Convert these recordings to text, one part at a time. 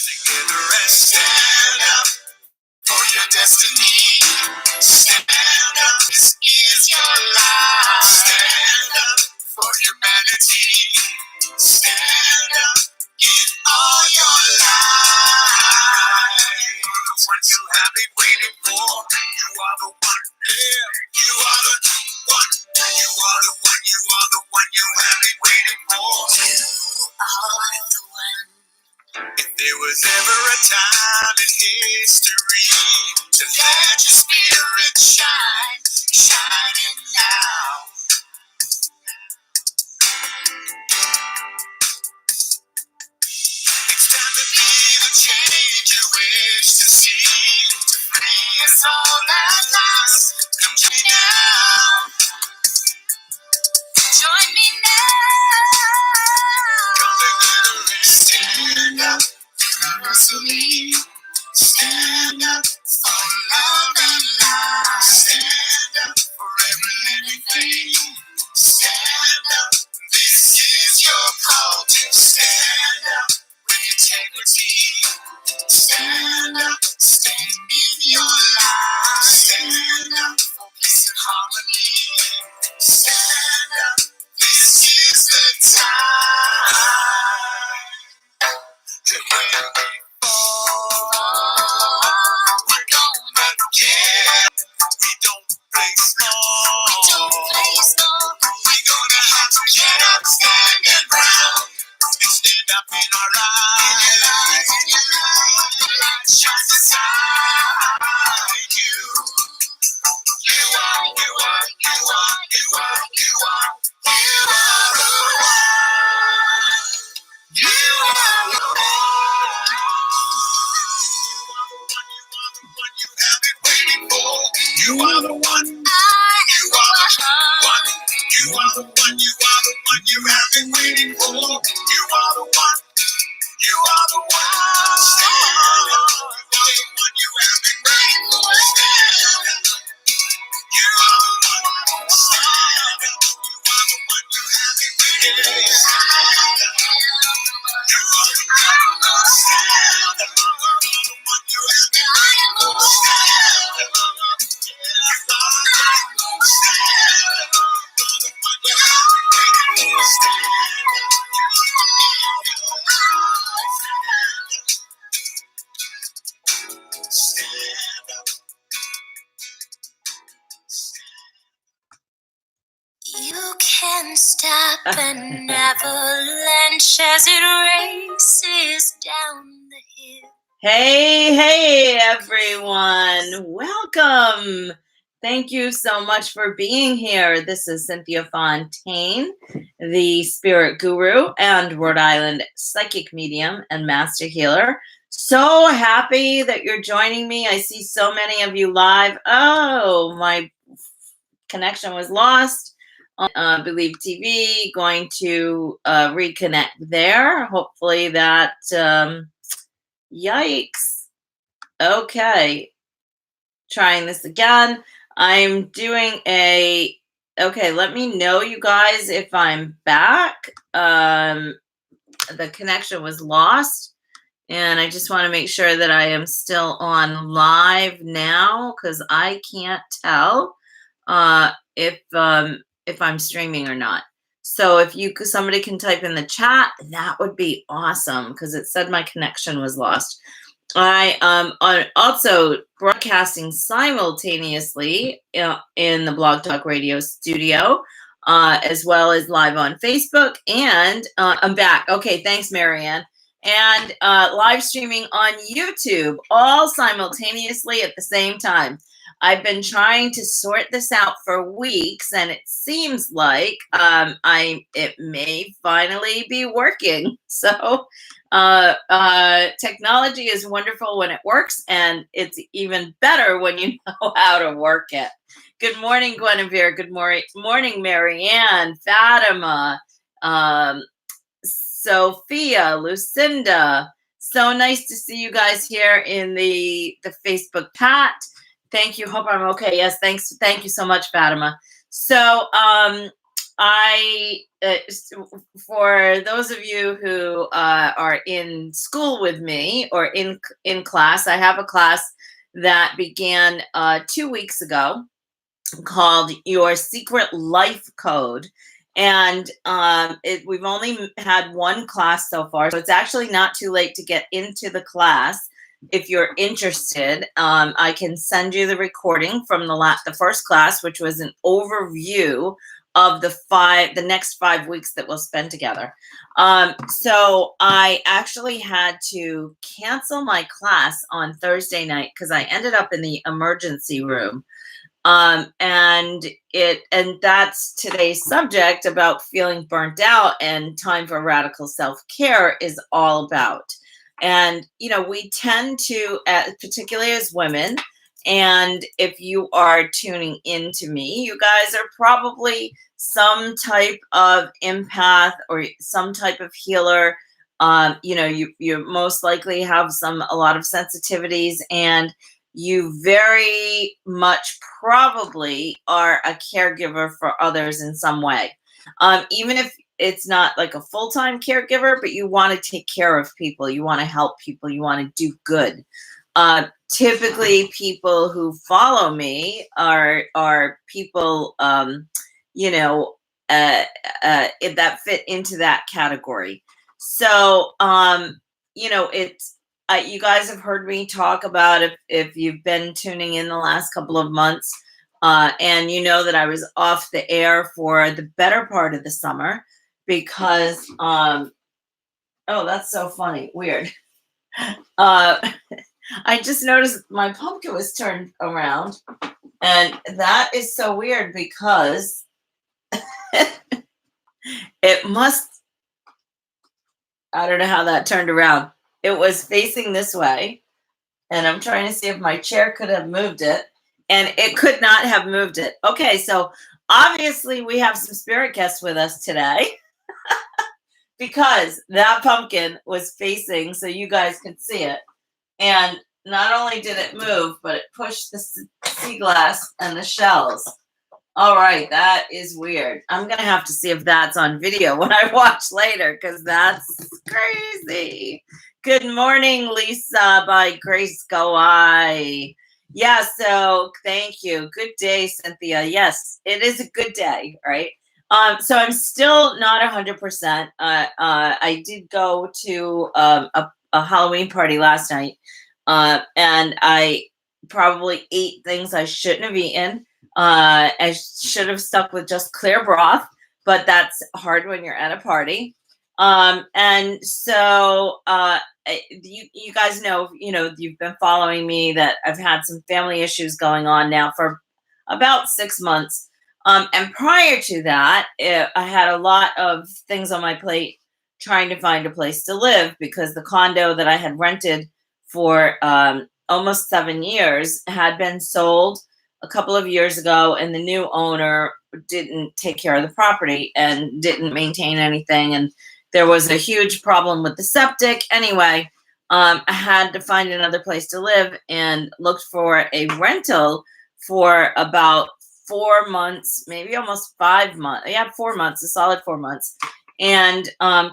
together and stand up for your destiny. Stand up, this is your life. Stand up for humanity. Stand up in all your life. What you have been waiting for, you are the one. Yeah, you are the one. You are the one. You are the one you have been waiting for. You are the one. If there was ever a time in history to let your spirit shine, shining now. It's time to be the change you wish to see, to free us all at last. Come join me now. Join me now. Come together and stand up universally. Stand up for love and life. Stand up for every living thing. Stand up. This is your call to stand up with integrity. Stand up. Stand in your life. Stand up for peace and harmony. Stand up. This is the time. And when we fall, we're gonna get. We don't play small. We don't play small. We're gonna have to get up, stand your ground, and stand up in our lives. In your life, in your life, the light shines inside you. You are, you are, you are, you are, you are, you are the one. You are the one. You have been waiting for. You are the one. You are the one. You are the one. You are the one you have been waiting for. You are the one. You are the one. Stand up. You are the one you have been waiting for. Stand up. You are the one. Stand up. You are the one you have been waiting for. Stand up. You are the one. Stand up. You are the one you have been waiting for. Stand up. You can stop an avalanche as it races down the hill. Hey, everyone. Welcome. Thank you so much for being here. This is Cynthia Fontaine, the spirit guru and Rhode Island psychic medium and master healer. So happy that you're joining me. I see so many of you live. Oh, my connection was lost on Believe TV. Going to reconnect there. Hopefully that, yikes. Okay. Trying this again. I'm doing okay, let me know, you guys, if I'm back. The connection was lost, and I just want to make sure that I am still on live now, because I can't tell if I'm streaming or not. So if somebody can type in the chat, that would be awesome, because it said my connection was lost. I am also broadcasting simultaneously in the Blog Talk Radio studio, as well as live on Facebook. And I'm back. Okay, thanks, Marianne. And live streaming on YouTube, all simultaneously at the same time. I've been trying to sort this out for weeks, and it seems like it may finally be working. So technology is wonderful when it works, and it's even better when you know how to work it. Good morning, Guinevere. Good morning, Marianne, Fatima, Sophia, Lucinda. So nice to see you guys here in the Facebook chat. Thank you. Hope I'm okay. Yes, thanks. Thank you so much, Fatima. So for those of you who are in school with me or in class, I have a class that began 2 weeks ago called Your Secret Life Code. And we've only had one class so far, so it's actually not too late to get into the class. If you're interested, I can send you the recording from the first class, which was an overview of the next 5 weeks that we'll spend together. So I actually had to cancel my class on Thursday night because I ended up in the emergency room. And that's today's subject about feeling burnt out, and Time for Radical Self-Care is all about. And, we tend to, particularly as women, and if you are tuning into me, you guys are probably some type of empath or some type of healer. You most likely have a lot of sensitivities, and you very much probably are a caregiver for others in some way. Even if it's not like a full-time caregiver, but you want to take care of people, you want to help people, you want to do good. Typically, people who follow me are people, that fit into that category. So, it's you guys have heard me talk about, if you've been tuning in the last couple of months, and you know that I was off the air for the better part of the summer because, oh, that's so funny, weird. I just noticed my pumpkin was turned around, and that is so weird because it must, I don't know how that turned around. It was facing this way, and I'm trying to see if my chair could have moved it, and it could not have moved it. Okay, so obviously we have some spirit guests with us today because that pumpkin was facing so you guys could see it. And not only did it move, but it pushed the sea glass and the shells. All right, that is weird. I'm going to have to see if that's on video when I watch later, because that's crazy. Good morning, Lisa by Grace Goai. Yeah, so thank you. Good day, Cynthia. Yes, it is a good day, right? So I'm still not 100%. I did go to a Halloween party last night, and I probably ate things I shouldn't have eaten. I should have stuck with just clear broth, but that's hard when you're at a party. And so you guys know, you've been following me, that I've had some family issues going on now for about 6 months. And prior to that, I had a lot of things on my plate trying to find a place to live, because the condo that I had rented for almost 7 years had been sold a couple of years ago, and the new owner didn't take care of the property and didn't maintain anything, and there was a huge problem with the septic. Anyway, I had to find another place to live and looked for a rental for about 4 months, maybe almost 5 months. Yeah, 4 months, a solid 4 months, and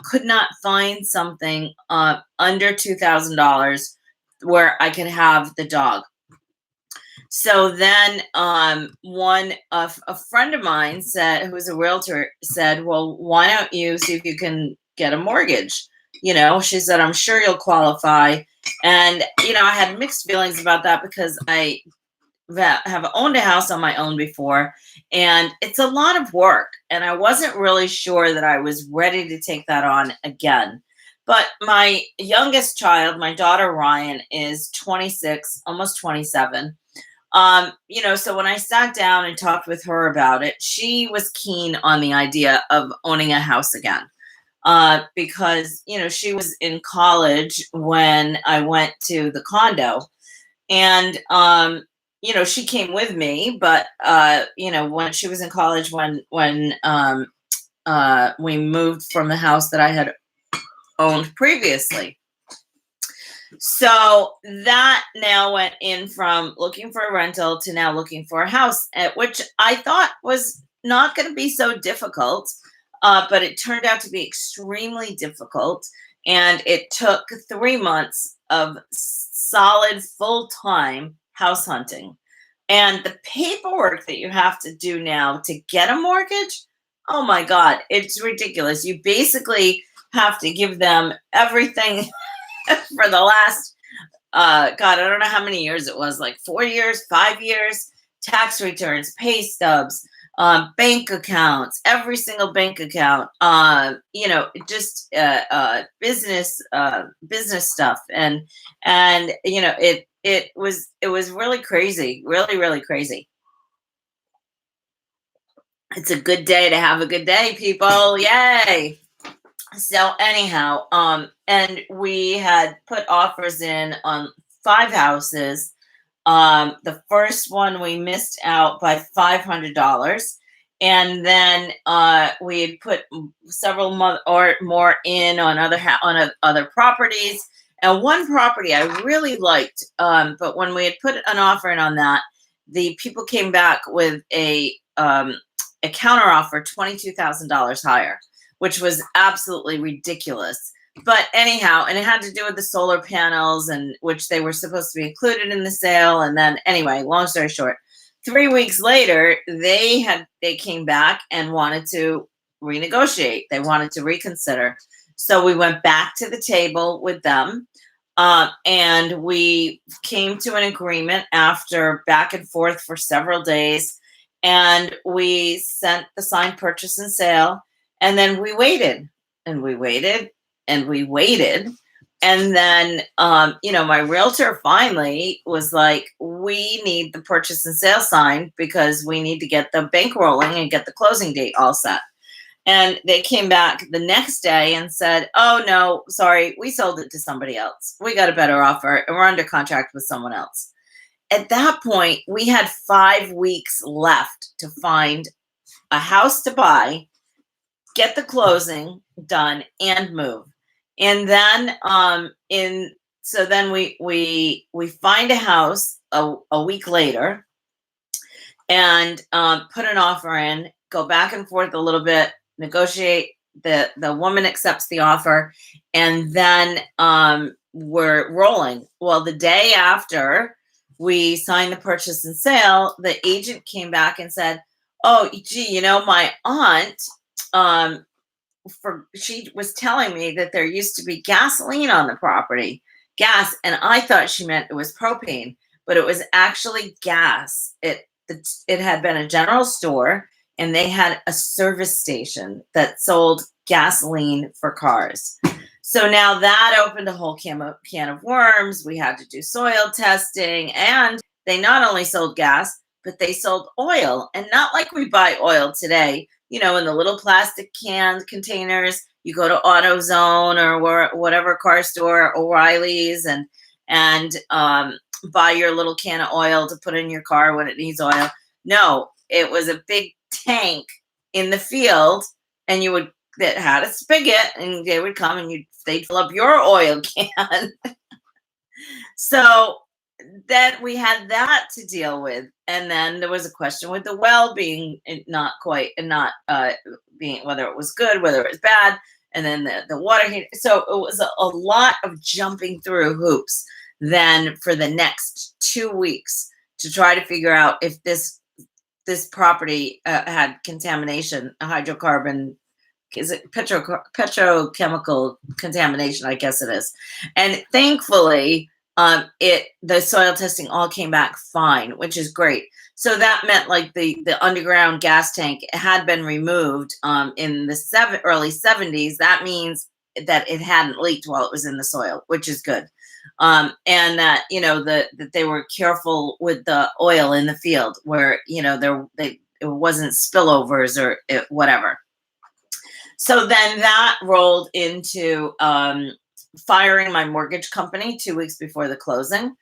could not find something under $2,000 where I could have the dog. So then a friend of mine said, who was a realtor, said, well, why don't you see if you can get a mortgage? She said, I'm sure you'll qualify. And, I had mixed feelings about that, because I have owned a house on my own before, and it's a lot of work. And I wasn't really sure that I was ready to take that on again. But my youngest child, my daughter Ryan, is 26, almost 27. So when I sat down and talked with her about it, she was keen on the idea of owning a house again. Because, she was in college when I went to the condo, and, she came with me, but, when she was in college, when we moved from the house that I had owned previously. So that now went in from looking for a rental to now looking for a house, which I thought was not going to be so difficult, but it turned out to be extremely difficult. And it took 3 months of solid full time house hunting. And the paperwork that you have to do now to get a mortgage, oh my God, it's ridiculous. You basically have to give them everything for the last, God, I don't know how many years it was, like 4 years, 5 years, tax returns, pay stubs, bank accounts, every single bank account, just business stuff, and it was really crazy, really really crazy. It's a good day to have a good day, people. Yay! So anyhow, and we had put offers in on 5 houses. The first one we missed out by $500, and then we had put several or more in on other properties. And one property I really liked, but when we had put an offer in on that, the people came back with a counter offer $22,000 higher, which was absolutely ridiculous. But anyhow, and it had to do with the solar panels, and which they were supposed to be included in the sale. And then anyway, long story short, 3 weeks later, they came back and wanted to renegotiate. They wanted to reconsider. So we went back to the table with them, and we came to an agreement after back and forth for several days. And we sent the signed purchase and sale, and then we waited and we waited and we waited. And then, my realtor finally was like, we need the purchase and sale signed because we need to get the bank rolling and get the closing date all set. And they came back the next day and said, oh, no, sorry, we sold it to somebody else. We got a better offer and we're under contract with someone else. At that point, we had 5 weeks left to find a house to buy, get the closing done, and move. And then then we find a house a week later, and put an offer in, go back and forth a little bit, negotiate. The woman accepts the offer, and then we're rolling. Well, the day after we signed the purchase and sale, the agent came back and said, oh, gee, my aunt, she was telling me that there used to be gasoline on the property, gas, and I thought she meant it was propane, but it was actually gas. It had been a general store, and they had a service station that sold gasoline for cars. So now that opened a whole can of worms. We had to do soil testing, and they not only sold gas, but they sold oil, and not like we buy oil today, in the little plastic can containers. You go to AutoZone or whatever car store, O'Reilly's, and buy your little can of oil to put in your car when it needs oil. No, it was a big tank in the field, and that had a spigot, and they would come and they'd fill up your oil can. So then we had that to deal with, and then there was a question with the well being not being whether it was good, whether it was bad, and then the water heater. So it was a lot of jumping through hoops then for the next 2 weeks to try to figure out if this property had contamination, a hydrocarbon. Is it petrochemical contamination? I guess it is. And thankfully, the soil testing all came back fine, which is great. So that meant like the underground gas tank had been removed in the early 70s. That means that it hadn't leaked while it was in the soil, which is good. And that that they were careful with the oil in the field, where it wasn't spillovers or whatever. So then that rolled into firing my mortgage company 2 weeks before the closing,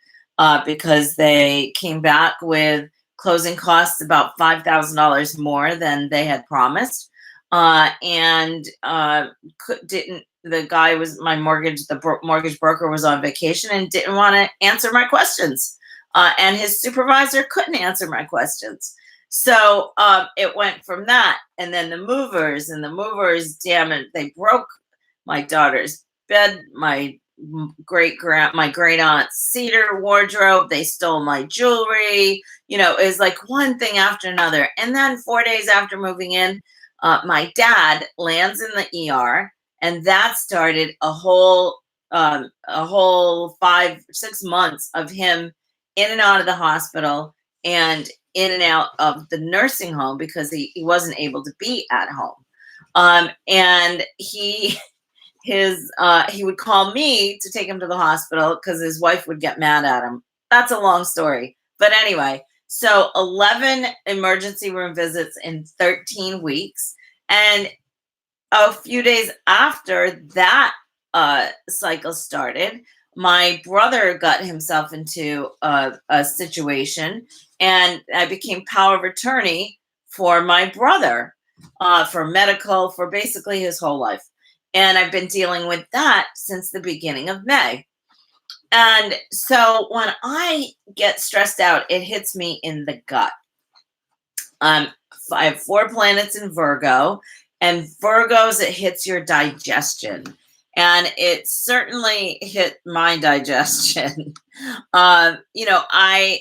because they came back with closing costs about $5,000 more than they had promised, and the guy was the mortgage broker was on vacation and didn't want to answer my questions, and his supervisor couldn't answer my questions. So it went from that, and then the movers, damn it, they broke my daughter's bed, my my great aunt's cedar wardrobe. They stole my jewelry. It was like one thing after another. And then 4 days after moving in, my dad lands in the ER, and that started a whole 5 6 months of him in and out of the hospital and in and out of the nursing home because he wasn't able to be at home. And he would call me to take him to the hospital because his wife would get mad at him. That's a long story. But anyway, so 11 emergency room visits in 13 weeks. And a few days after that cycle started, my brother got himself into a situation, and I became power of attorney for my brother, for medical, for basically his whole life. And I've been dealing with that since the beginning of May. And so when I get stressed out, it hits me in the gut. I have 4 planets in Virgo, and Virgos, it hits your digestion. And it certainly hit my digestion. I've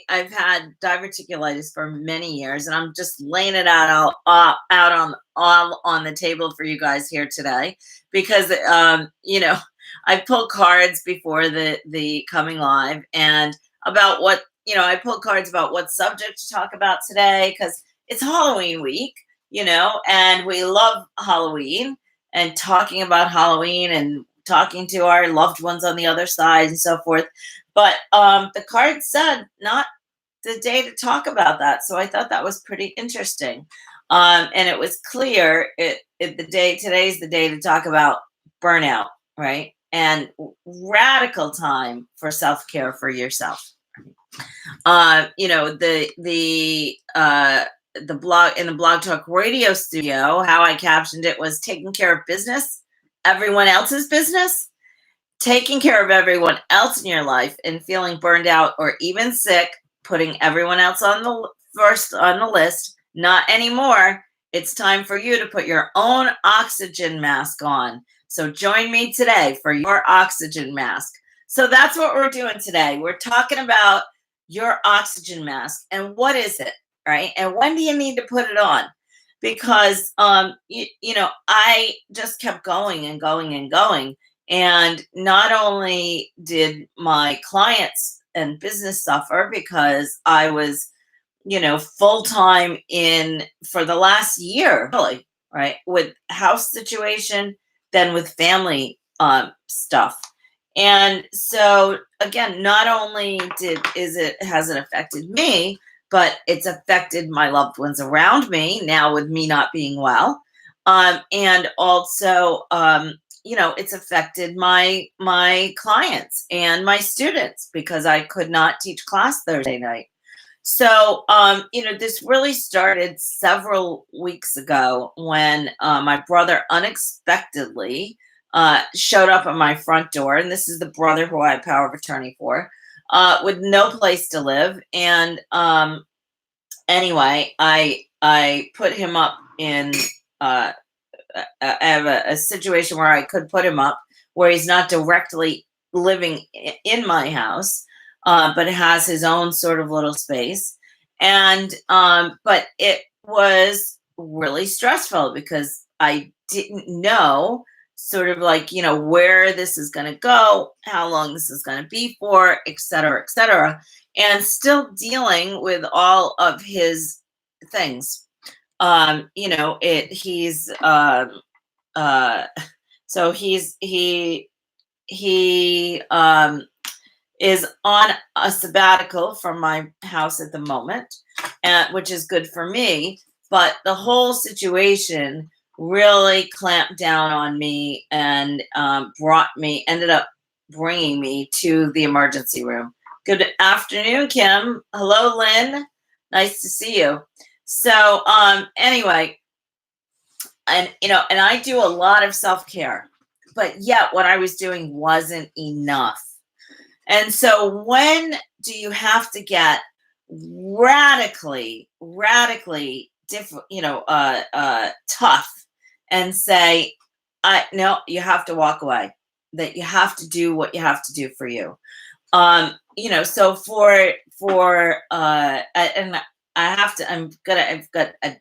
had diverticulitis for many years, and I'm just laying it out on all on the table for you guys here today, because I pulled cards before the coming live, and about what I pulled cards about what subject to talk about today, because it's Halloween week, and we love Halloween and talking about Halloween and talking to our loved ones on the other side and so forth. But the card said not the day to talk about that. So I thought that was pretty interesting. And it was clear today's the day to talk about burnout, right? And radical time for self-care for yourself. The blog in the Blog Talk Radio studio, how I captioned it was taking care of business, everyone else's business, taking care of everyone else in your life and feeling burned out or even sick, putting everyone else on the first on the list. Not anymore. It's time for you to put your own oxygen mask on. So join me today for your oxygen mask. So that's what we're doing today. We're talking about your oxygen mask and what is it, right? And when do you need to put it on? Because I just kept going and going and going. And not only did my clients and business suffer because I was, full time in for the last year, really, right? With house situation, then with family stuff. And so again, not only has it affected me, but it's affected my loved ones around me now with me not being well. And also, it's affected my clients and my students because I could not teach class Thursday night. So, this really started several weeks ago when my brother unexpectedly showed up at my front door. And this is the brother who I have power of attorney for, with no place to live. And anyway, I put him up in, I have a situation where I could put him up where he's not directly living in my house, but has his own sort of little space. And but it was really stressful because I didn't know sort of like, where this is going to go, how long this is going to be for, et cetera, et cetera. And still dealing with all of his things. He's so he is on a sabbatical from my house at the moment, which is good for me. But the whole situation really clamped down on me and ended up bringing me to the emergency room. Good afternoon, Kim. Hello, Lynn. Nice to see you. So anyway, and I do a lot of self-care, but yet what I was doing wasn't enough. And so when do you have to get radically different, tough, and say, I no, you have to walk away. That you have to do what you have to do for you. So and I have to, I've got a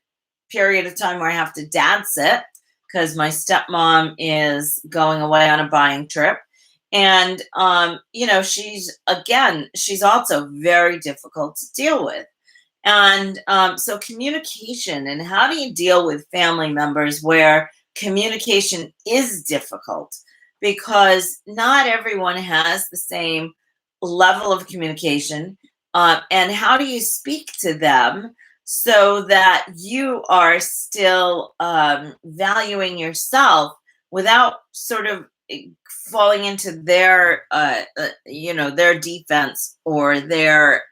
period of time where I have to dad sit because my stepmom is going away on a buying trip. And, she's also very difficult to deal with. And so communication, and how do you deal with family members where communication is difficult, because not everyone has the same level of communication. And how do you speak to them so that you are still valuing yourself without sort of falling into their defense or their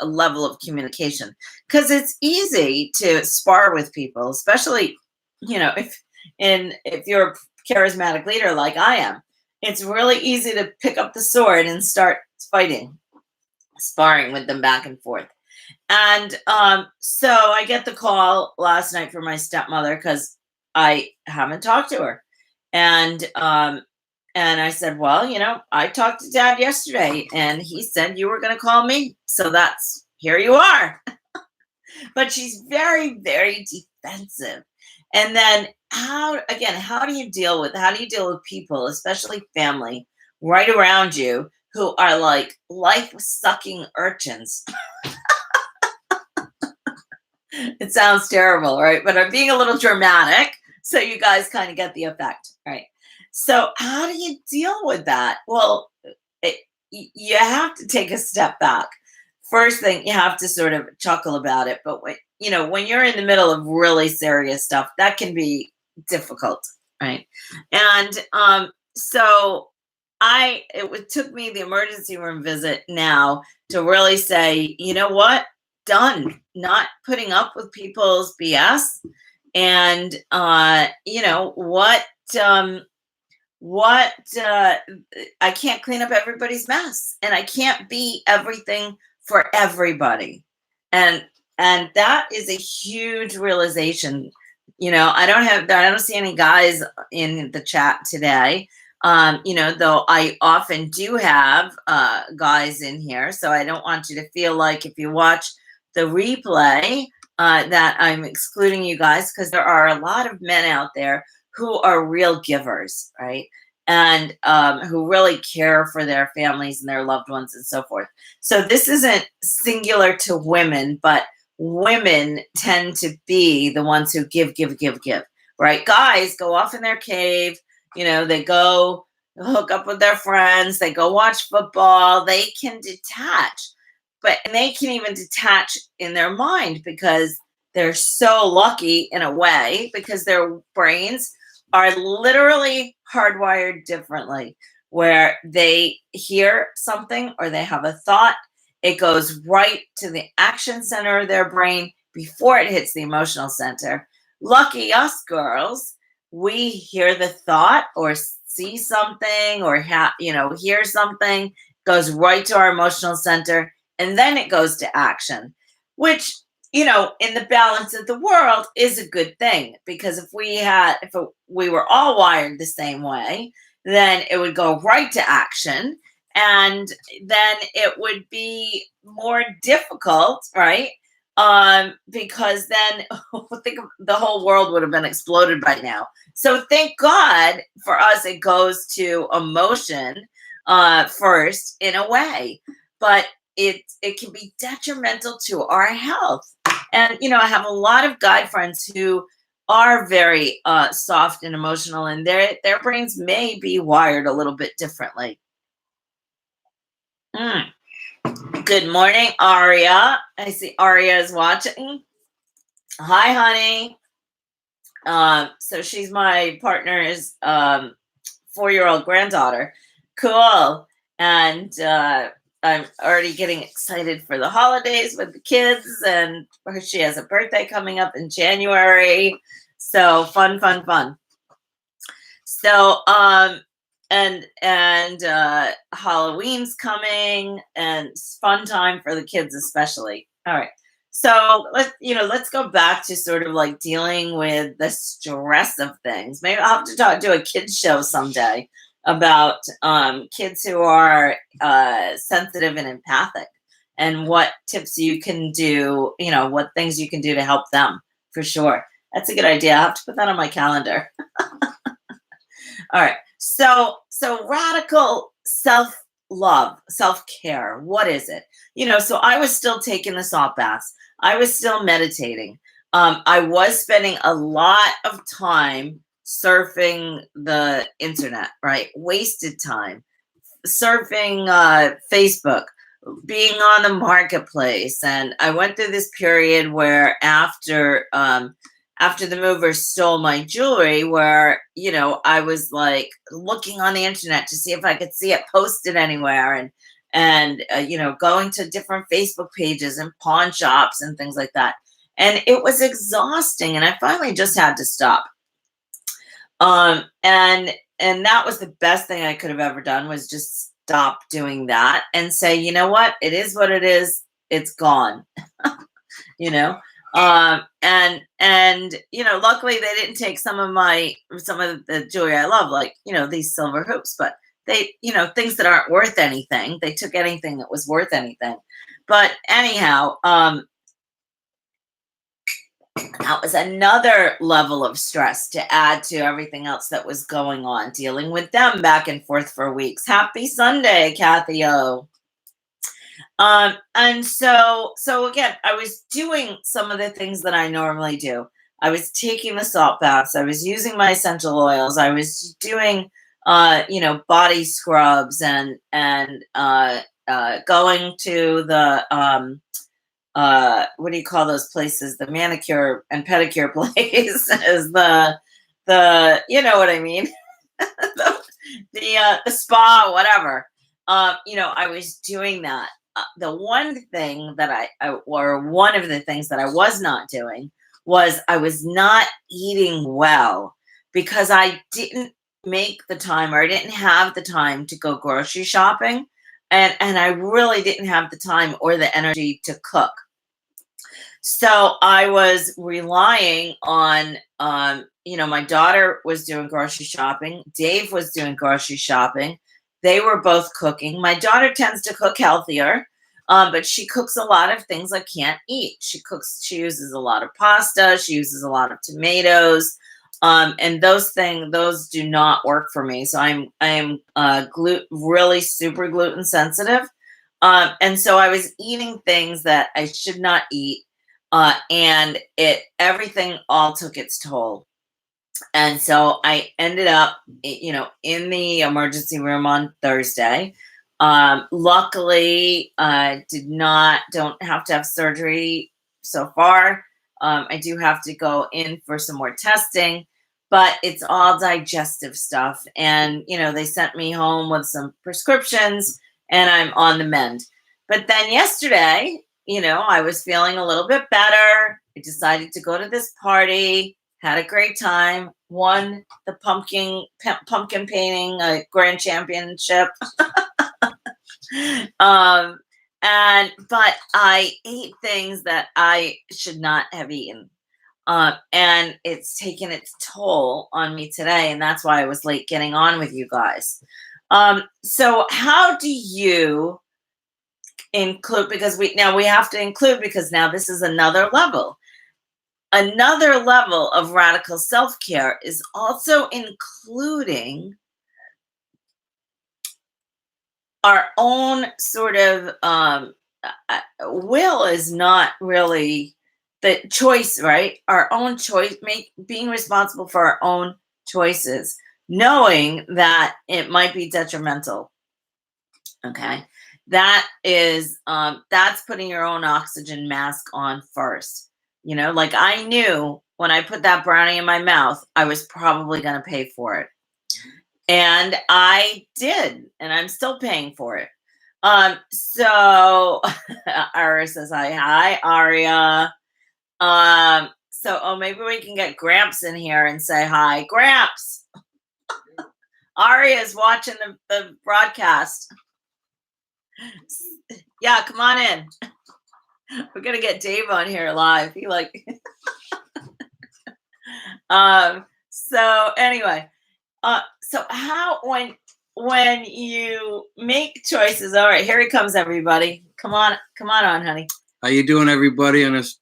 level of communication? Because it's easy to spar with people, especially if you're a charismatic leader like I am. It's really easy to pick up the sword and start fighting, sparring with them back and forth. And so I get the call last night from my stepmother because I haven't talked to her. And I said, well, I talked to dad yesterday and he said you were going to call me. So that's, here you are. But she's very, very defensive. And then how do you deal with people, especially family, right around you who are like life-sucking urchins? It sounds terrible, right? But I'm being a little dramatic, so you guys kind of get the effect, right? So how do you deal with that? Well, you have to take a step back. First thing, you have to sort of chuckle about it. But when you're in the middle of really serious stuff, that can be difficult, right? And so it took me the emergency room visit now to really say, you know what? Done. Not putting up with people's BS. And I can't clean up everybody's mess, and I can't be everything for everybody. And that is a huge realization. I don't see any guys in the chat today. Though I often do have guys in here, so I don't want you to feel like if you watch the replay that I'm excluding you guys, because there are a lot of men out there who are real givers, right? And who really care for their families and their loved ones and so forth. So this isn't singular to women, but women tend to be the ones who give, right? Guys go off in their cave, they go hook up with their friends, they go watch football, they can detach. And they can even detach in their mind because they're so lucky in a way, because their brains are literally hardwired differently, where they hear something or they have a thought, it goes right to the action center of their brain before it hits the emotional center. Lucky us girls, we hear the thought or see something or hear something, goes right to our emotional center, and then it goes to action, which in the balance of the world is a good thing, because if we were all wired the same way, then it would go right to action, and then it would be more difficult, right? Because then think of the whole world would have been exploded by now. So thank God for us, it goes to emotion first in a way, but it can be detrimental to our health. And I have a lot of guy friends who are very soft and emotional, and their brains may be wired a little bit differently. Good morning, Aria. I see Aria is watching. Hi, honey. So she's my partner's 4-year-old granddaughter. Cool. And I'm already getting excited for the holidays with the kids, and she has a birthday coming up in January. So fun. So and Halloween's coming, and it's fun time for the kids especially. All right. So let's go back to sort of like dealing with the stress of things. Maybe I'll have to do a kids show someday about kids who are sensitive and empathic, and what tips you can do, what things you can do to help them, for sure. That's a good idea. I'll have to put that on my calendar. All right. So radical self-love, self-care. What is it? So I was still taking the salt baths. I was still meditating. I was spending a lot of time surfing the internet, right? Wasted time. Surfing Facebook, being on the marketplace. And I went through this period where after the movers stole my jewelry, where I was like looking on the internet to see if I could see it posted anywhere, and going to different Facebook pages and pawn shops and things like that. And it was exhausting, and I finally just had to stop. And that was the best thing I could have ever done, was just stop doing that and say, you know what, it is what it is. It's gone. you know and luckily they didn't take some of the jewelry I love, like these silver hoops, but they things that aren't worth anything. They took anything that was worth anything. But anyhow, that was another level of stress to add to everything else that was going on, dealing with them back and forth for weeks. Happy Sunday, Kathy O. And so again, I was doing some of the things that I normally do. I was taking the salt baths. I was using my essential oils. I was doing, body scrubs, and going to the, what do you call those places? The manicure and pedicure place is you know what I mean? the spa, whatever. I was doing that. The one thing that or one of the things that I was not doing was I was not eating well, because I didn't make the time, or I didn't have the time to go grocery shopping. And I really didn't have the time or the energy to cook. So I was relying on, my daughter was doing grocery shopping. Dave was doing grocery shopping. They were both cooking. My daughter tends to cook healthier, but she cooks a lot of things I can't eat. She uses a lot of pasta. She uses a lot of tomatoes. And those do not work for me. So I am really super gluten sensitive. And so I was eating things that I should not eat. And everything all took its toll. And so I ended up, in the emergency room on Thursday. Luckily, don't have to have surgery so far. I do have to go in for some more testing, but it's all digestive stuff. And, they sent me home with some prescriptions, and I'm on the mend. But then yesterday, I was feeling a little bit better. I decided to go to this party, had a great time, won the pumpkin painting grand championship. But I ate things that I should not have eaten. And it's taken its toll on me today. And that's why I was late getting on with you guys. So how do you include, because we have to include, because now this is another level. Another level of radical self-care is also including our own sort of will is not really the choice, right? Our own choice, being responsible for our own choices, knowing that it might be detrimental. Okay. That is, that's putting your own oxygen mask on first. Like I knew when I put that brownie in my mouth, I was probably going to pay for it. And I did, and I'm still paying for it. So Aria says hi, Aria. So maybe we can get Gramps in here and say hi, Gramps. Aria is watching the broadcast. Yeah, come on in. We're gonna get Dave on here live. He like so anyway, so how when you make choices, all right, here he comes, everybody. Come on on, honey. How you doing, everybody, on this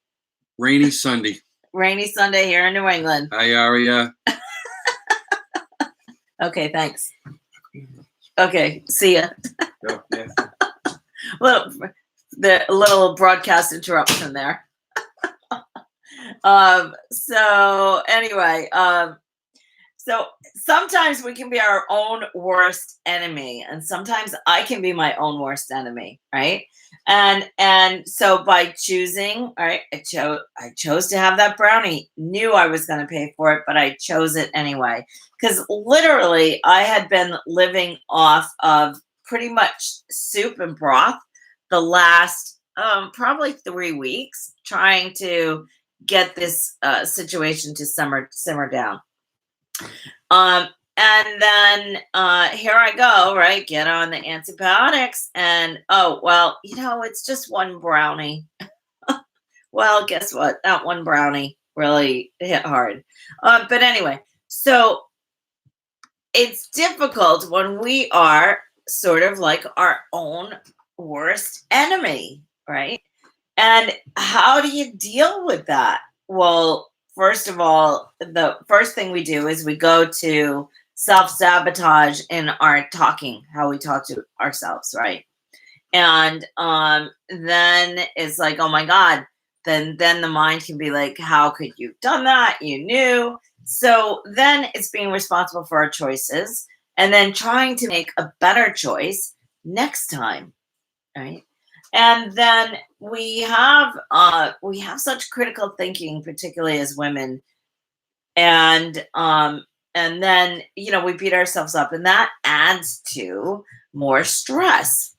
rainy Sunday? Rainy Sunday here in New England. Hi, Aria. Okay, thanks. Okay, see ya. Oh, yeah. Well, the little broadcast interruption there. So anyway, so sometimes we can be our own worst enemy, and sometimes I can be my own worst enemy, right? And so by choosing, all right, I chose to have that brownie. Knew I was going to pay for it, but I chose it anyway because literally I had been living off of pretty much soup and broth the last probably 3 weeks, trying to get this situation to simmer down. And then here I go, right? Get on the antibiotics, and oh well, it's just one brownie. Well, guess what? That one brownie really hit hard. But anyway, so it's difficult when we are sort of like our own worst enemy, right? And how do you deal with that? Well, first of all, the first thing we do is we go to self-sabotage in our talking, how we talk to ourselves, right? And then it's like, oh my God, then the mind can be like, how could you have done that? You knew. So then it's being responsible for our choices and then trying to make a better choice next time, right? And then we have such critical thinking, particularly as women, and then we beat ourselves up, and that adds to more stress.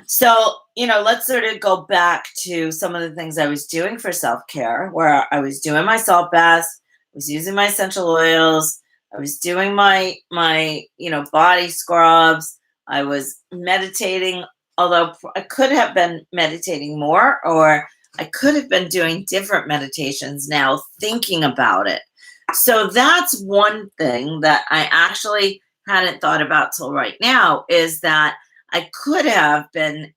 So let's sort of go back to some of the things I was doing for self-care, where I was doing my salt baths, I was using my essential oils, I was doing my body scrubs, I was meditating, although I could have been meditating more, or I could have been doing different meditations now, thinking about it. So that's one thing that I actually hadn't thought about till right now, is that I could have been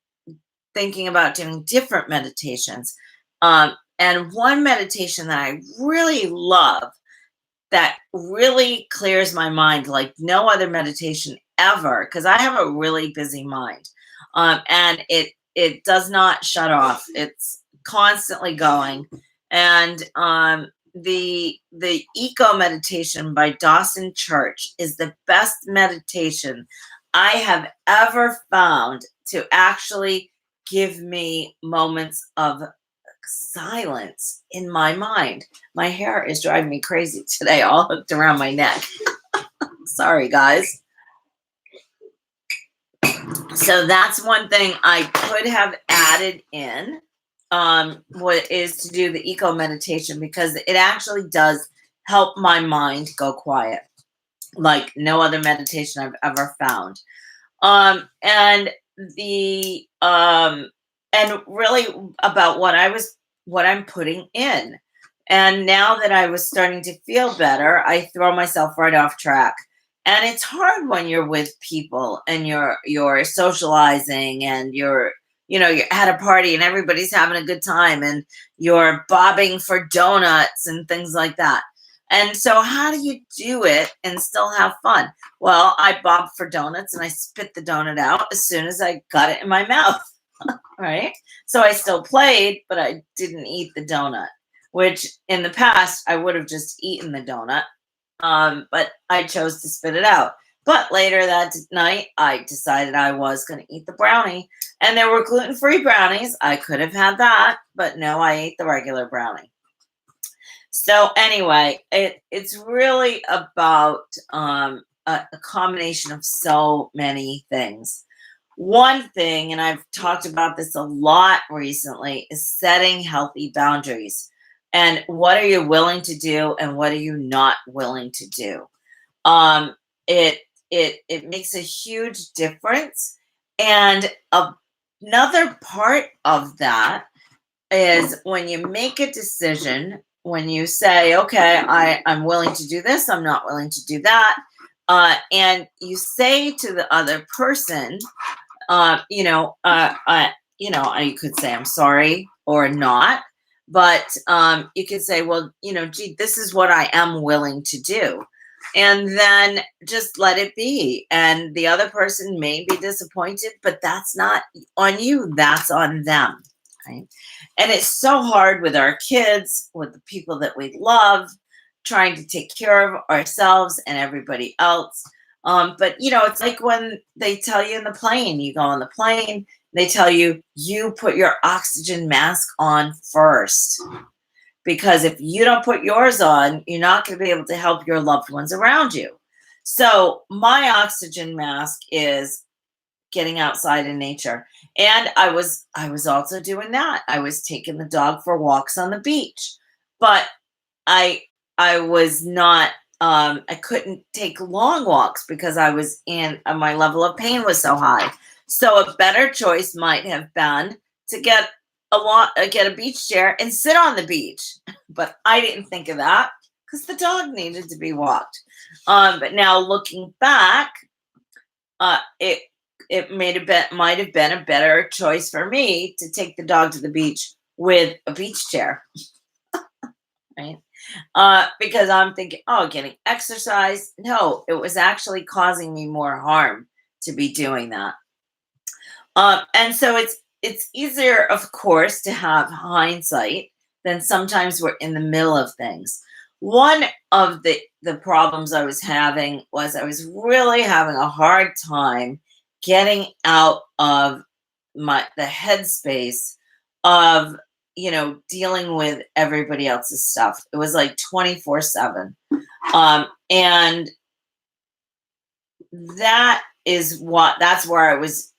thinking about doing different meditations. And one meditation that I really love, that really clears my mind like no other meditation ever, because I have a really busy mind, and it does not shut off. It's constantly going. And the Eco Meditation by Dawson Church is the best meditation I have ever found to actually give me moments of silence in my mind. My hair is driving me crazy today, all hooked around my neck. Sorry, guys. So that's one thing I could have added in, what is to do the Eco Meditation, because it actually does help my mind go quiet like no other meditation I've ever found. And the and really about what I'm putting in. And now that I was starting to feel better, I throw myself right off track. And it's hard when you're with people and you're socializing, and you're at a party and everybody's having a good time, and you're bobbing for donuts and things like that. And so how do you do it and still have fun? Well, I bobbed for donuts and I spit the donut out as soon as I got it in my mouth. Right? So I still played, but I didn't eat the donut, which in the past I would have just eaten the donut. But I chose to spit it out. But later that night, I decided I was going to eat the brownie, and there were gluten-free brownies. I could have had that, but no, I ate the regular brownie. So anyway, it's really about a combination of so many things. One thing, and I've talked about this a lot recently, is setting healthy boundaries. And what are you willing to do, and what are you not willing to do? It it makes a huge difference. And another part of that is when you make a decision, when you say, okay, I'm willing to do this, I'm not willing to do that, and you say to the other person, uh, you know, uh, uh, you could say I'm sorry or not, but you could say, well, gee, this is what I am willing to do, and then just let it be. And the other person may be disappointed, but that's not on you; that's on them, right? And it's so hard with our kids, with the people that we love, trying to take care of ourselves and everybody else. But it's like when they tell you in the plane, you go on the plane, they tell you, you put your oxygen mask on first. Because if you don't put yours on, you're not going to be able to help your loved ones around you. So my oxygen mask is getting outside in nature. And I was also doing that. I was taking the dog for walks on the beach. But I I was not I couldn't take long walks because I was in my level of pain was so high. So a better choice might have been to get a beach chair and sit on the beach. But I didn't think of that because the dog needed to be walked. But now looking back, it might have been a better choice for me to take the dog to the beach with a beach chair, right? Because I'm thinking, oh, getting exercise. No, it was actually causing me more harm to be doing that. And so it's easier, of course, to have hindsight than sometimes we're in the middle of things. One of the problems I was having was I was really having a hard time getting out of the headspace of dealing with everybody else's stuff. It was like 24/7. And that's where I was,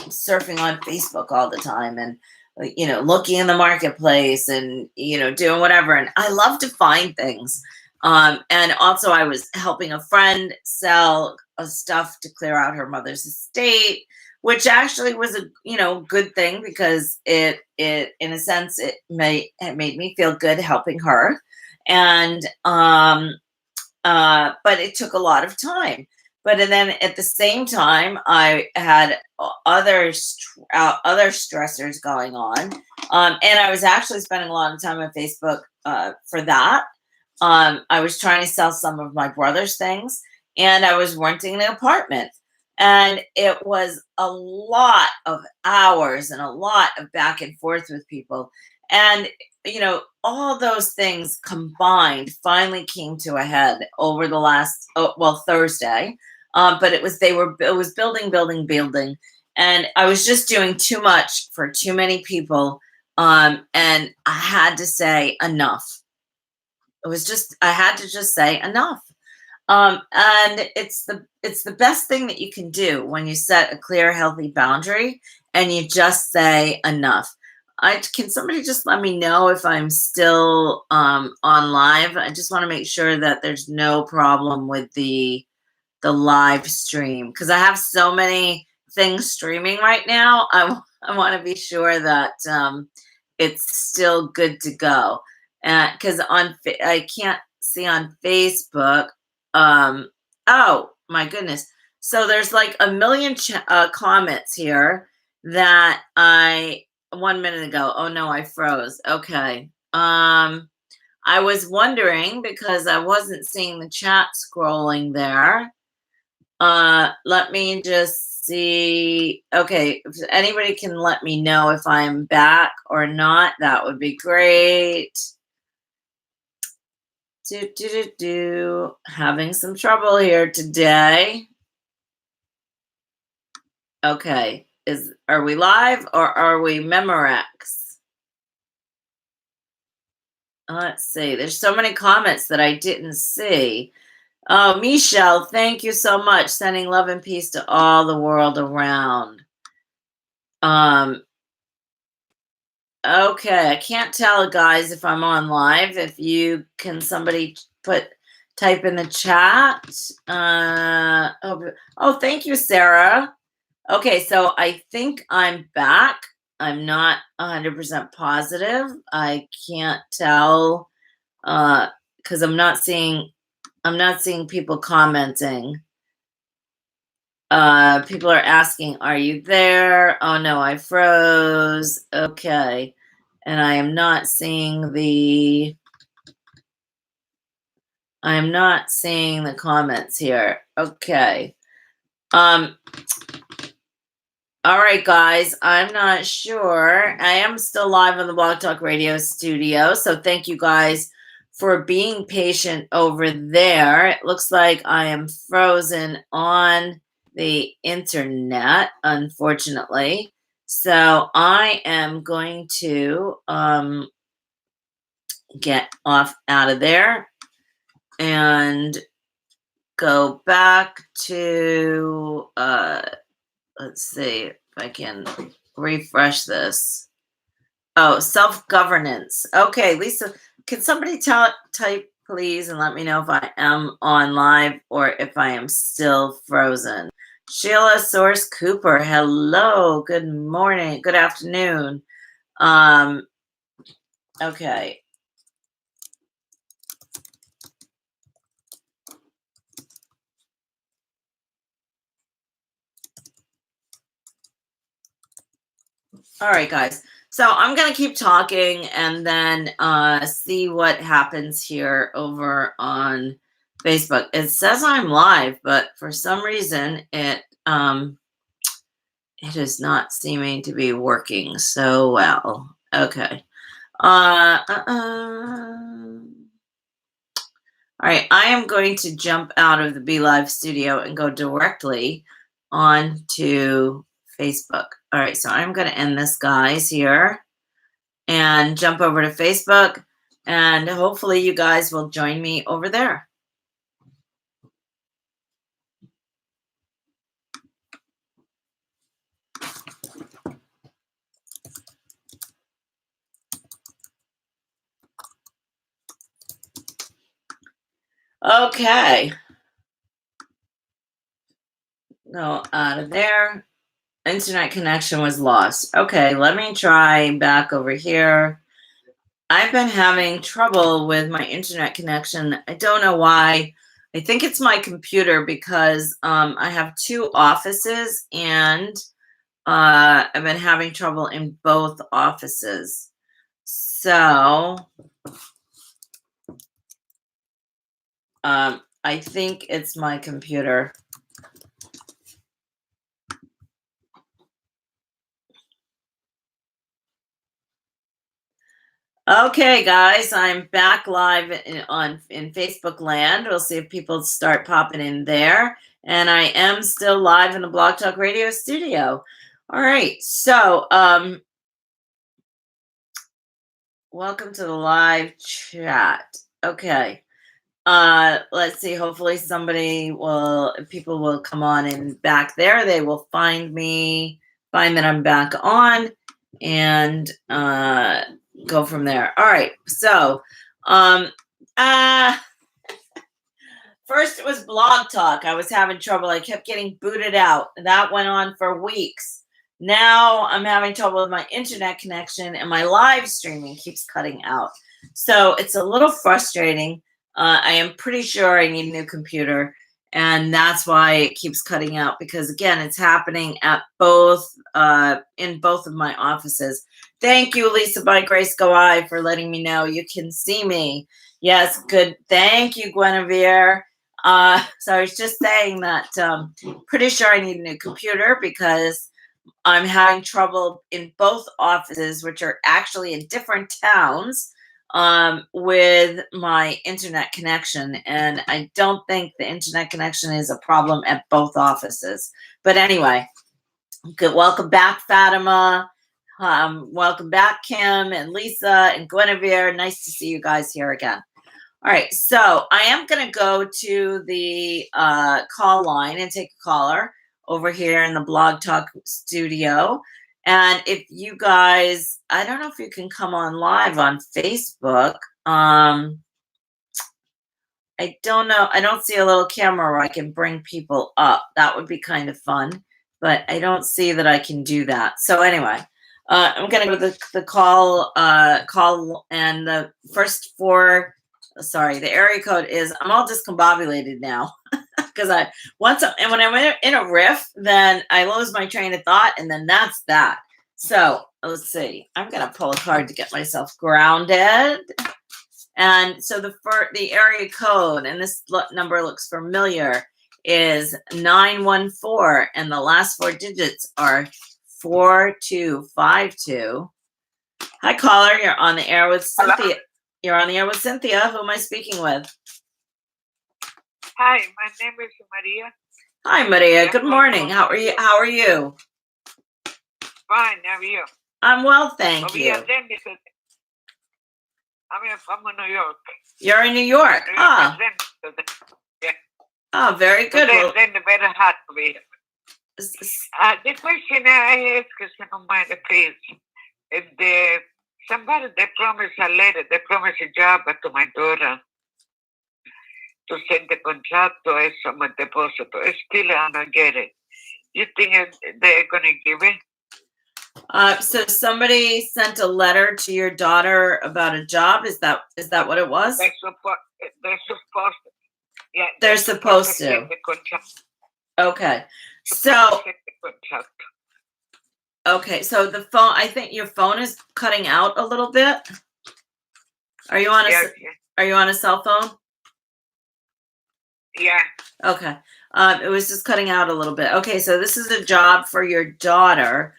surfing on Facebook all the time, and looking in the marketplace, and doing whatever. And I love to find things. And also I was helping a friend sell stuff to clear out her mother's estate, which actually was a good thing, because it in a sense it made me feel good helping her. And but it took a lot of time. But and then at the same time, I had other stressors going on, and I was actually spending a lot of time on Facebook for that. I was trying to sell some of my brother's things, and I was renting an apartment, and it was a lot of hours and a lot of back and forth with people. And all those things combined finally came to a head over the last, Thursday. But it was building, building, building, and I was just doing too much for too many people. And I had to say enough. I had to just say enough. And it's the best thing that you can do when you set a clear, healthy boundary and you just say enough. Can somebody just let me know if I'm still on live? I just want to make sure that there's no problem with the live stream, because I have so many things streaming right now. I want to be sure that it's still good to go. Because I can't see on Facebook. Oh my goodness! So there's like a million comments here that I 1 minute ago. Oh no, I froze. Okay. I was wondering because I wasn't seeing the chat scrolling there. Let me just see. Okay, if anybody can let me know if I'm back or not, that would be great. Having some trouble here today. Okay, are we live or are we Memorex? Let's see. There's so many comments that I didn't see. Oh, Michelle, thank you so much. Sending love and peace to all the world around. Okay, I can't tell, guys, if I'm on live. If you can, somebody type in the chat. Oh, thank you, Sarah. Okay, so I think I'm back. I'm not 100% positive. I can't tell because I'm not seeing people commenting. People are asking, are you there? Oh no, I froze. Okay. And I am not seeing the comments here. Okay. All right, guys, I'm not sure. I am still live on the Blog Talk Radio studio, so thank you guys for being patient over there. It looks like I am frozen on the internet, unfortunately. So I am going to get off out of there and go back to let's see if I can refresh this. Oh, self-governance. Okay, Lisa, can somebody type please and let me know if I am on live or if I am still frozen. Sheila Source Cooper, hello, good morning, good afternoon. Okay. All right, guys. So I'm going to keep talking and then see what happens here over on Facebook. It says I'm live, but for some reason it is not seeming to be working so well. Okay. All right, I am going to jump out of the Be Live studio and go directly on to Facebook. All right, so I'm going to end this, guys, here and jump over to Facebook, and hopefully you guys will join me over there. Okay. Go out of there. Internet connection was lost. Okay, let me try back over here. I've been having trouble with my internet connection. I don't know why. I think it's my computer because I have two offices and I've been having trouble in both offices. So I think it's my computer. Okay, guys, I'm back live in Facebook land. We'll see if people start popping in there. And I am still live in the Blog Talk Radio studio. All right, so welcome to the live chat. Okay. Let's see. Hopefully people will come on and back there. They will find that I'm back on, and go from there. All right. So, first it was Blog Talk. I was having trouble. I kept getting booted out. That went on for weeks. Now I'm having trouble with my internet connection, and my live streaming keeps cutting out. So it's a little frustrating. I am pretty sure I need a new computer, and that's why it keeps cutting out, because again, it's happening at in both of my offices. Thank you, Lisa by Grace Go for letting me know you can see me. Yes, good. Thank you, Guinevere. So I was just saying that pretty sure I need a new computer because I'm having trouble in both offices, which are actually in different towns, with my internet connection. And I don't think the internet connection is a problem at both offices. But anyway, good. Welcome back, Fatima. Welcome back, Kim and Lisa and Guinevere. Nice to see you guys here again. All right, so I am going to go to the call line and take a caller over here in the Blog Talk studio. And if you guys, I don't know if you can come on live on Facebook. I don't know. I don't see a little camera where I can bring people up. That would be kind of fun, but I don't see that I can do that. So anyway, I'm gonna go to the call and the first four. Sorry, the area code is. I'm all discombobulated now because when I'm in a riff, then I lose my train of thought, and then that's that. So let's see. I'm gonna pull a card to get myself grounded. And so the area code, and this number looks familiar, is 914, and the last four digits are 4252. Hi, caller. You're on the air with Cynthia. Hello? You're on the air with Cynthia. Who am I speaking with? Hi, my name is Maria. Hi, Maria. Yeah, Good morning. How are you? How are you? Fine, how are you? I'm well, thank We you. are then because I'm from New York. You're in New York. Ah, very good. Well, Then very hot to be. s- s- The question I ask is, you don't mind, please. If somebody they promised a letter, they promised a job to my daughter to send the contrato as some deposit. Still, I don't get it. You think they're gonna give it? so somebody sent a letter to your daughter about a job. Is that what it was? They're supposed to. Yeah, They're supposed to. send the contract. Okay. Supposed So to send the contract. okay. So the phone. I think your phone is cutting out a little bit. Are you on a Yeah, Are you on a cell phone? yeah. Okay. It was just cutting out a little bit. Okay. So this is a job for your daughter.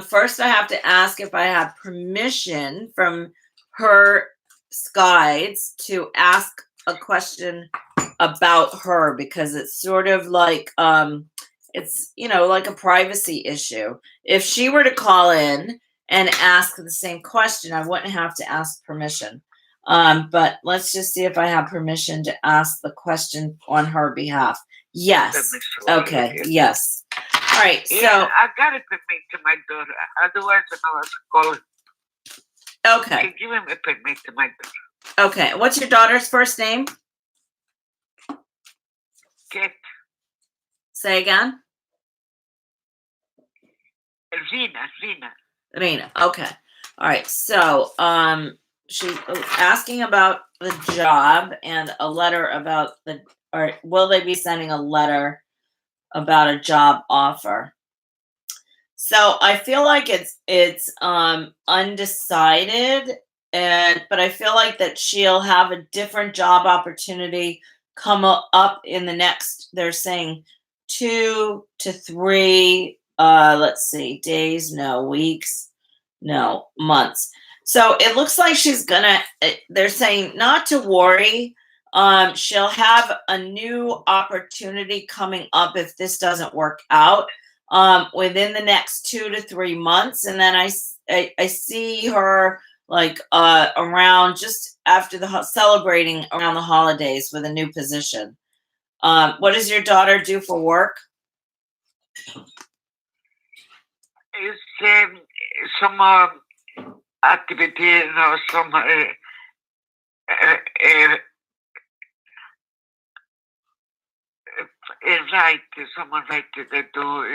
First, I have to ask if I have permission from her guides to ask a question about her, because it's sort of like it's like a privacy issue. If she were to call in and ask the same question, I wouldn't have to ask permission. But let's just see if I have permission to ask the question on her behalf. Yes. Okay. Yes. All right. Yeah, So I got to permit to my daughter. Otherwise, I know I was calling. okay. Can give him a permit to my daughter. Okay. What's your daughter's first name? Get Say again. Zina. Rena. Okay. All right. So she's asking about the job and a letter about or will they be sending a letter about a job offer? So I feel like it's undecided, but I feel like that she'll have a different job opportunity come up in the next, they're saying 2 to 3 let's see, days, no, weeks, no, months. So it looks like they're saying not to worry. She'll have a new opportunity coming up if this doesn't work out within the next 2 to 3 months, and then I see her like around just after celebrating around the holidays with a new position. What does your daughter do for work? It's some activity, some right, someone right they do,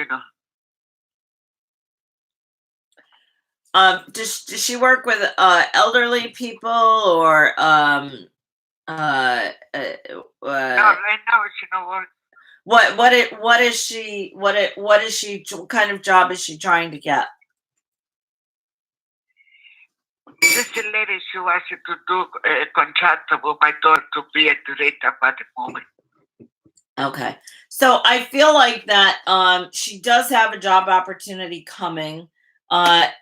Does she work with elderly people or No, right now it's what. what kind of job is she trying to get? This lady, she wants to do a contract with my daughter to be a director at the moment. Okay. So I feel like that she does have a job opportunity coming. But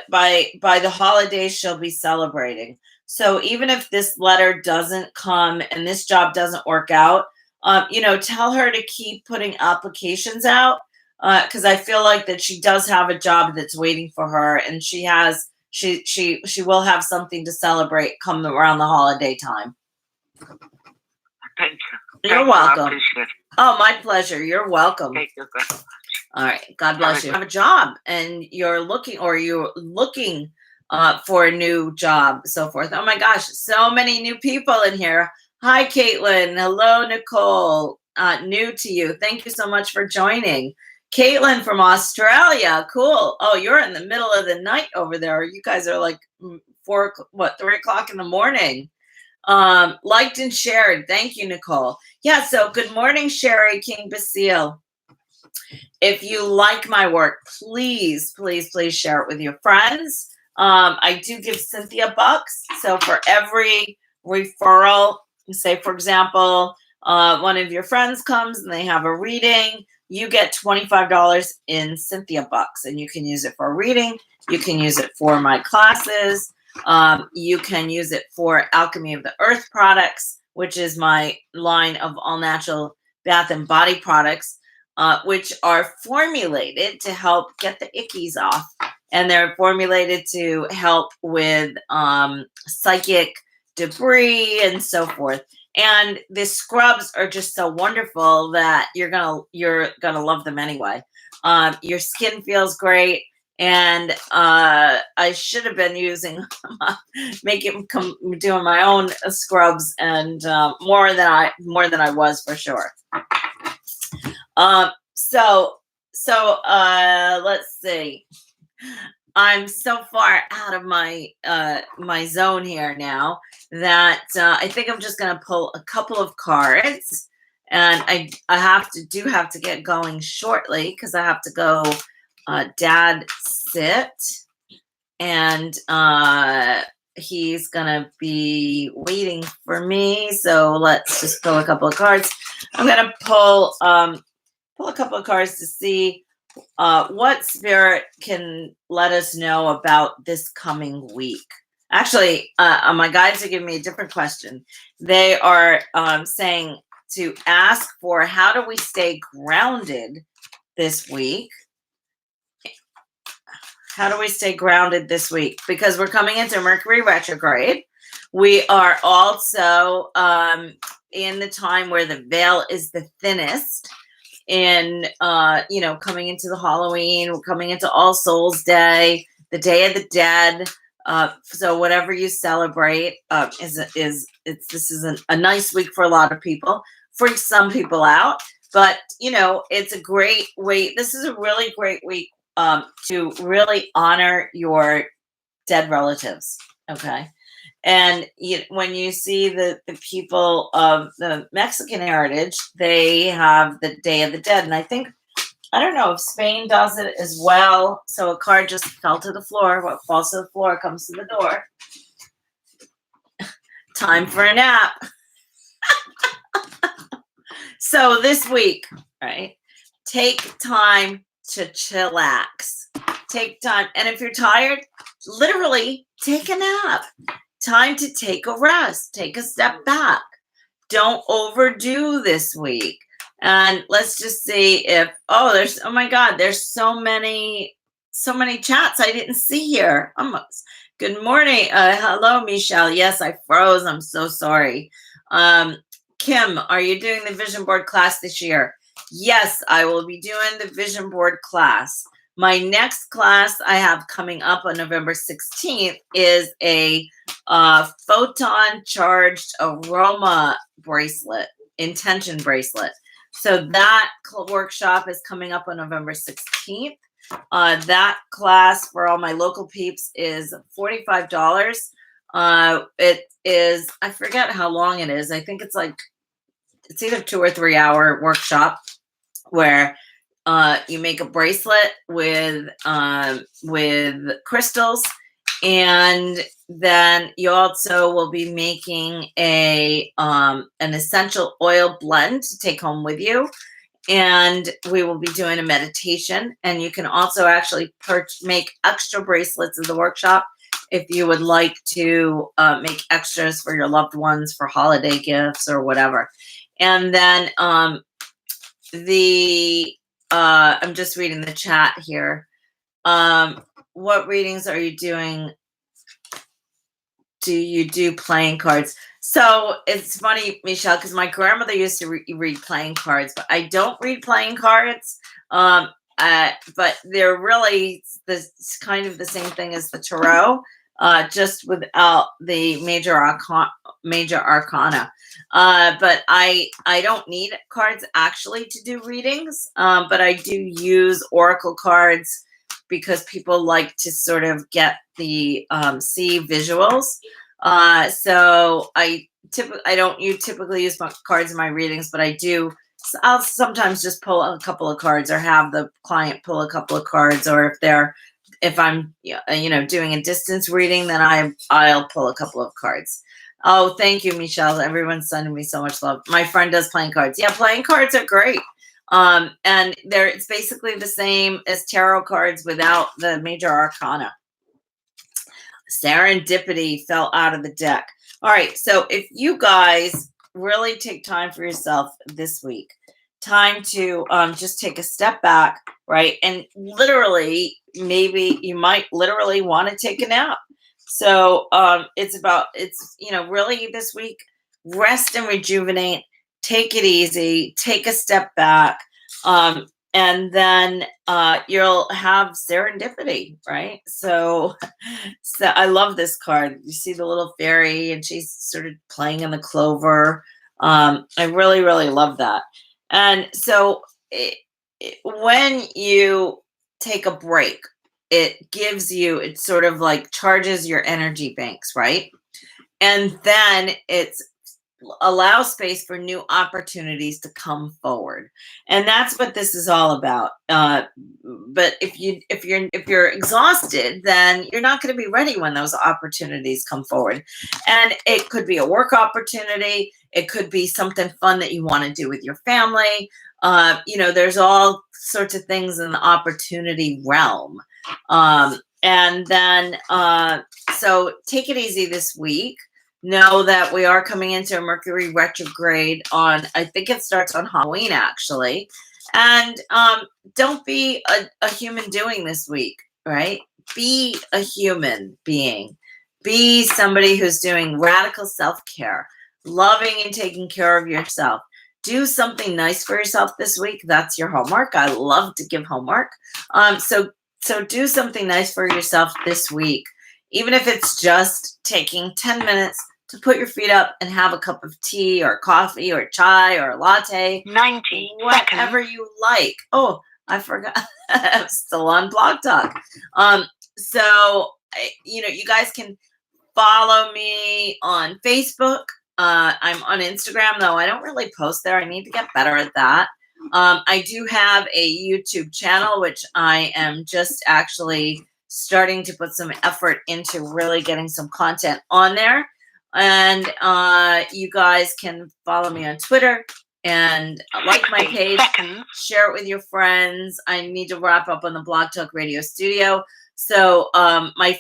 by the holidays she'll be celebrating. So even if this letter doesn't come and this job doesn't work out, tell her to keep putting applications out, because I feel like that she does have a job that's waiting for her, and she will have something to celebrate come around the holiday time. Thank you. You're Thank welcome. You. I appreciate it. Oh, my pleasure. You're welcome. Thank you. All right. God bless you. Have a job and you're looking for a new job, so forth. Oh my gosh, so many new people in here. Hi, Caitlin. Hello, Nicole. New to you. Thank you so much for joining. Caitlin from Australia. Cool. Oh, you're in the middle of the night over there. You guys are like 3 o'clock in the morning. Liked and shared. Thank you, Nicole. Yeah, so good morning, Sherry King Basile. If you like my work, please, please, please share it with your friends. I do give Cynthia bucks. So for every referral, say, for example, one of your friends comes and they have a reading, you get $25 in Cynthia bucks, and you can use it for a reading. You can use it for my classes. You can use it for Alchemy of the Earth products, which is my line of all natural bath and body products, which are formulated to help get the ickies off. And they're formulated to help with psychic debris and so forth. And the scrubs are just so wonderful that you're gonna love them anyway. Your skin feels great. And I should have been using doing my own scrubs, and more than I was for sure. So let's see. I'm so far out of my my zone here now that I think I'm just gonna pull a couple of cards, and I have to get going shortly because I have to go dad sit, and he's gonna be waiting for me. So let's just pull a couple of cards. I'm gonna pull a couple of cards to see what spirit can let us know about this coming week. Actually, my guides are giving me a different question. They are saying to ask for how do we stay grounded this week? How do we stay grounded this week? Because we're coming into Mercury retrograde. We are also in the time where the veil is the thinnest. And coming into the Halloween, we're coming into All Souls Day, the Day of the Dead. So whatever you celebrate, this is a nice week for a lot of people. Freaks some people out, but it's a great week. This is a really great week to really honor your dead relatives. Okay. And when you see the people of the Mexican heritage, they have the Day of the Dead. And I don't know if Spain does it as well. So a card just fell to the floor. What falls to the floor comes to the door. Time for a nap. So this week, right, take time to chillax. Take time. And if you're tired, literally take a nap. Time to take a rest. Take a step back. Don't overdo this week. And let's just see if oh my God, there's so many chats I didn't see here. Good morning. Hello, Michelle. Yes, I froze. I'm so sorry. Kim, are you doing the vision board class this year? Yes, I will be doing the vision board class. My next class I have coming up on November 16th is a photon charged aroma bracelet, intention bracelet. So that workshop is coming up on November 16th. That class for all my local peeps is $45. It is, I forget how long it is. I think it's either 2 or 3 hour workshop where you make a bracelet with crystals, and then you also will be making an essential oil blend to take home with you. And we will be doing a meditation, and you can also actually make extra bracelets in the workshop if you would like to make extras for your loved ones for holiday gifts or whatever. And then I'm just reading the chat here. What readings are you doing? Do you do playing cards? So it's funny, Michelle, because my grandmother used to read playing cards, but I don't read playing cards. But they're really kind of the same thing as the tarot. just without the major arcana. But I don't need cards actually to do readings, but I do use oracle cards because people like to sort of get the see visuals. So I don't typically use my cards in my readings, but I do. I'll sometimes just pull a couple of cards or have the client pull a couple of cards, or if I'm doing a distance reading, then I'll pull a couple of cards. Oh, thank you, Michelle. Everyone's sending me so much love. My friend does playing cards. Yeah, playing cards are great. And it's basically the same as tarot cards without the major arcana. Serendipity fell out of the deck. All right, so if you guys really take time for yourself this week, time to just take a step back, right? And literally, maybe you might literally want to take a nap. So it's really this week, rest and rejuvenate, take it easy, take a step back, and then you'll have serendipity, right? So I love this card. You see the little fairy, and she's sort of playing in the clover. I really, really love that. And so when you take a break, it sort of like charges your energy banks, right? And then it's allow space for new opportunities to come forward, and that's what this is all about. But if you're exhausted, then you're not going to be ready when those opportunities come forward. And it could be a work opportunity, it could be something fun that you want to do with your family. There's all sorts of things in the opportunity realm. And then so take it easy this week. Know that we are coming into a Mercury retrograde I think it starts on Halloween, actually. And don't be a human doing this week, right? Be a human being. Be somebody who's doing radical self-care, loving and taking care of yourself. Do something nice for yourself this week. That's your homework. I love to give homework. So do something nice for yourself this week. Even if it's just taking 10 minutes to put your feet up and have a cup of tea or coffee or chai or a latte. 90 whatever seconds. you like. Oh, I forgot. I'm still on Blog Talk. So, you guys can follow me on Facebook. I'm on Instagram, though I don't really post there. I need to get better at that. I do have a YouTube channel, which I am just actually starting to put some effort into really getting some content on there. And you guys can follow me on Twitter and like my page, share it with your friends. I need to wrap up on the Blog Talk Radio studio. So my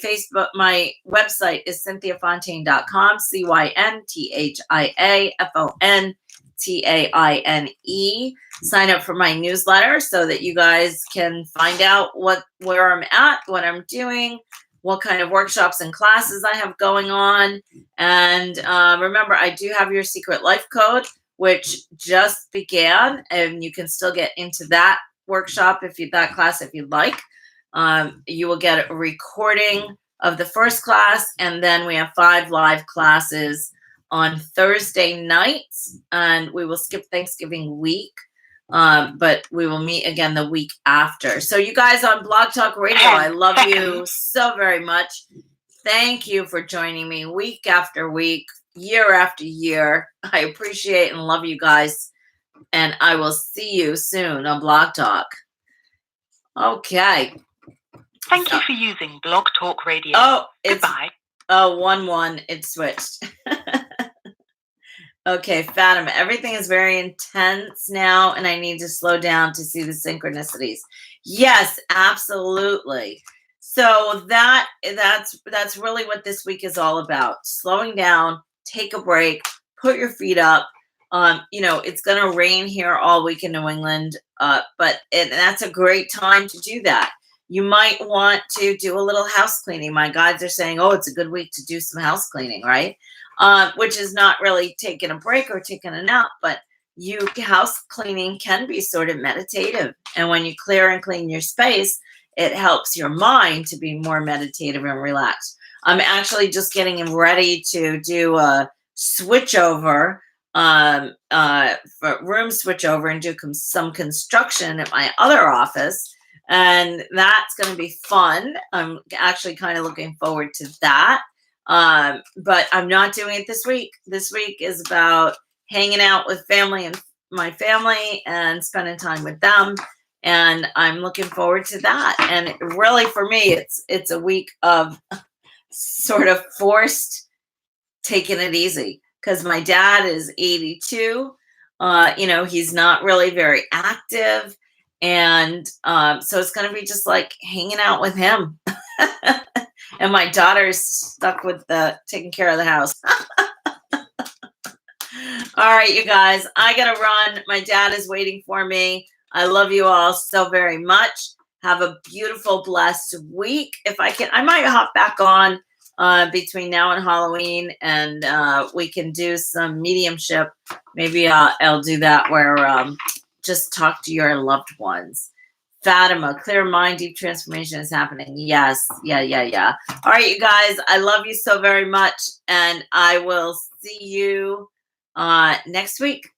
website is CynthiaFontaine.com, CynthiaFontaine. Sign up for my newsletter so that you guys can find out where I'm at, what I'm doing, what kind of workshops and classes I have going on. And remember, I do have your Secret Life Code, which just began, and you can still get into that workshop that class if you'd like. You will get a recording of the first class, and then we have 5 live classes on Thursday nights, and we will skip Thanksgiving week, but we will meet again the week after. So you guys on Blog Talk Radio, I love you so very much. Thank you for joining me week after week, year after year. I appreciate and love you guys, and I will see you soon on Blog Talk. Okay. Thank you for using Blog Talk Radio. Oh, Goodbye. 1-1. It switched. Okay, Fatima, everything is very intense now, and I need to slow down to see the synchronicities. Yes, absolutely. So that's really what this week is all about. Slowing down, take a break, put your feet up. It's going to rain here all week in New England, but that's a great time to do that. You might want to do a little house cleaning. My guides are saying, it's a good week to do some house cleaning, right? Which is not really taking a break or taking a nap, but house cleaning can be sort of meditative. And when you clear and clean your space, it helps your mind to be more meditative and relaxed. I'm actually just getting ready to do a switchover, for room switchover, and do some construction at my other office. And that's going to be fun. I'm actually kind of looking forward to that. But I'm not doing it this week. This week is about hanging out with family and my family and spending time with them. And I'm looking forward to that. And really, for me, it's a week of sort of forced taking it easy, because my dad is 82. He's not really very active. And so it's going to be just like hanging out with him. And my daughter's stuck with taking care of the house. All right, you guys, I got to run. My dad is waiting for me. I love you all so very much. Have a beautiful, blessed week. If I can, I might hop back on between now and Halloween, and we can do some mediumship. Maybe I'll do that where just talk to your loved ones. Fatima, clear mind, deep transformation is happening. Yes. Yeah. All right, you guys, I love you so very much, and I will see you next week.